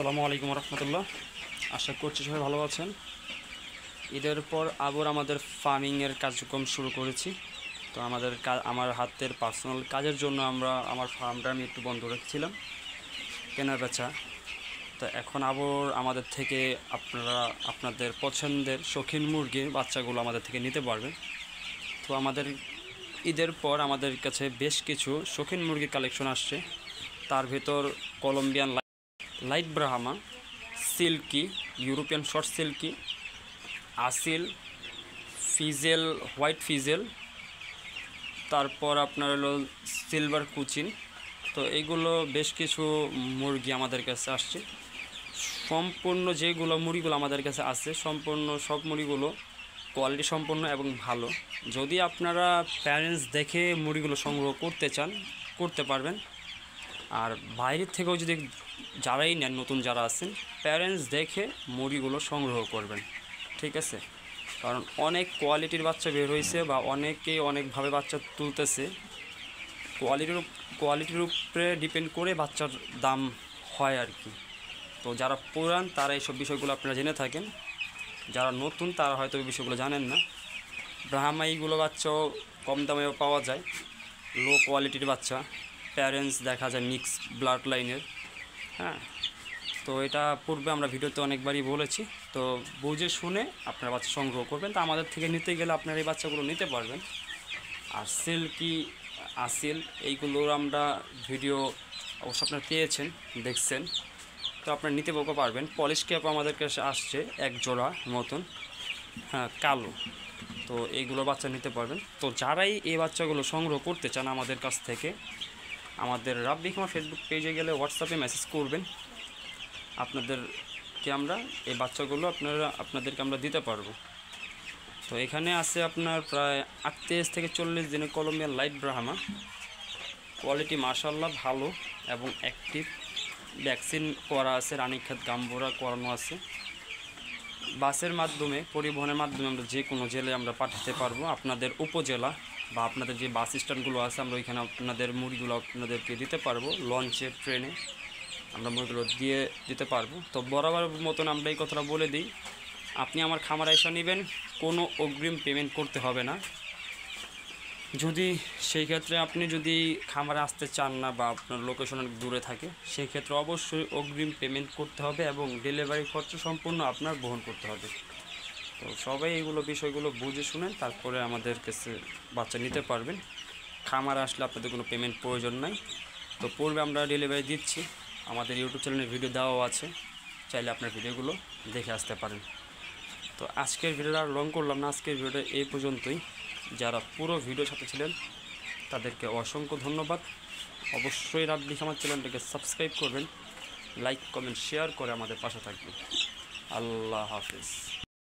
আসসালামু আলাইকুম রহমতুল্লাহ। আশা করছি সবাই ভালো আছেন। ঈদের পর আবার আমাদের ফার্মিংয়ের কার্যক্রম শুরু করেছি। তো আমার হাতের পার্সোনাল কাজের জন্য আমার ফার্মটা আমি একটু বন্ধ রেখেছিলাম, কেনা বেচা। তো এখন আবার আমাদের থেকে আপনারা আপনাদের পছন্দের শৌখিন মুরগির বাচ্চাগুলো আমাদের থেকে নিতে পারবেন। তো আমাদের ঈদের পর আমাদের কাছে বেশ কিছু শৌখিন মুরগির কালেকশন আসছে। তার ভেতর Colombian light Brahma, silky, European short silky, Aseel, frizzle, white ফিজেল, তারপর আপনার হলো সিলভার কুচিন। তো এইগুলো বেশ কিছু মুরগি আমাদের কাছে আসছে। সম্পূর্ণ যেগুলো মুরগিগুলো আমাদের কাছে আছে সম্পূর্ণ সব মুরগিগুলো কোয়ালিটি সম্পন্ন এবং ভালো। যদি আপনারা প্যারেন্টস দেখে মুরগিগুলো সংগ্রহ করতে চান করতে পারবেন। আর বাইরের থেকেও যদি যারাই নেন, নতুন যারা আছেন, প্যারেন্টস দেখে মুরগিগুলো সংগ্রহ করবেন, ঠিক আছে? কারণ অনেক কোয়ালিটির বাচ্চা বের হয়েছে বা অনেকেই অনেকভাবে বাচ্চা তুলতেছে। কোয়ালিটির উপরে ডিপেন্ড করে বাচ্চার দাম হয় আর কি। তো যারা পুরান তারা এইসব বিষয়গুলো আপনারা জেনে থাকেন, যারা নতুন তারা হয়তো এই বিষয়গুলো জানেন না। ব্রাহ্মা এইগুলো বাচ্চাও কম দামেও পাওয়া যায়, লো কোয়ালিটির বাচ্চা। প্যারেন্টস দেখা যায় মিক্স ব্লাড লাইনের। হ্যাঁ, তো এটা পূর্বে আমরা ভিডিওতে অনেকবারই বলেছি। তো বুঝে শুনে আপনারা বাচ্চা সংগ্রহ করবেন। তো আমাদের থেকে নিতে গেলে আপনারা এই বাচ্চাগুলো নিতে পারবেন। আর সিল্কি, আসিল, এইগুলোর আমরা ভিডিও অবশ্য আপনারা পেয়েছেন, দেখছেন। তো আপনারা নিতে পারবেন। পলিশ ক্যাপ আমাদের কাছে আসছে এক জোড়া মতন, হ্যাঁ, কালো। তো এইগুলো বাচ্চা নিতে পারবেন। তো যারাই এই বাচ্চাগুলো সংগ্রহ করতে চান আমাদের কাছ থেকে, আমাদের রাব্বি খামার ফেসবুক পেজে গেলে হোয়াটসঅ্যাপে মেসেজ করবেন। আমরা এই বাচ্চাগুলো আপনাদেরকে আমরা দিতে পারবো। তো এখানে আছে আপনার প্রায় 38 থেকে 40 দিনের কলম্বিয়ান লাইট ব্রাহ্মা। কোয়ালিটি মাশাআল্লাহ ভালো এবং অ্যাক্টিভ। ভ্যাকসিন করা আছে, রানীক্ষেত গাম্বুরা করানো আছে। বাসের মাধ্যমে, পরিবহনের মাধ্যমে আমরা যে কোনো জেলায় আমরা পাঠাতে পারবো। আপনাদের উপজেলা বা আপনাদের যে বাস স্ট্যান্ডগুলো আছে আমরা ওইখানে আপনাদের মুড়িগুলো আপনাদেরকে দিতে পারবো। লঞ্চে, ট্রেনে আমরা মুরগিগুলো দিয়ে দিতে পারবো। তো বরাবর মতন আমরা এই কথাটা বলে দিই, আপনি আমার খামারে এসে নেবেন, কোনো অগ্রিম পেমেন্ট করতে হবে না। যদি সেই ক্ষেত্রে আপনি যদি খামারে আসতে চান না বা আপনার লোকেশন অনেক দূরে থাকে, সেই ক্ষেত্রে অবশ্যই অগ্রিম পেমেন্ট করতে হবে এবং ডেলিভারি খরচ সম্পূর্ণ আপনার বহন করতে হবে। তো সবাই এইগুলো বিষয়গুলো বুঝে শুনে তারপরে আমাদের কাছে বাচ্চা নিতে পারবেন। খামারে আসলে আপনাদের কোনো পেমেন্ট প্রয়োজন নাই। তো পূর্বে আমরা ডেলিভারি দিচ্ছি, আমাদের ইউটিউব চ্যানেলে ভিডিও দেওয়াও আছে, চাইলে আপনার ভিডিওগুলো দেখে আসতে পারেন। তো আজকের ভিডিওটা আর লং করলাম না, আজকের ভিডিওটা এই পর্যন্তই। যারা পুরো ভিডিওর সাথে ছিলেন তাদেরকে অসংখ্য ধন্যবাদ। অবশ্যই রাব্বি খামার চ্যানেলটাকে সাবস্ক্রাইব করবেন, লাইক, কমেন্ট, শেয়ার করে আমাদের পাশে থাকবেন। আল্লাহ হাফিজ।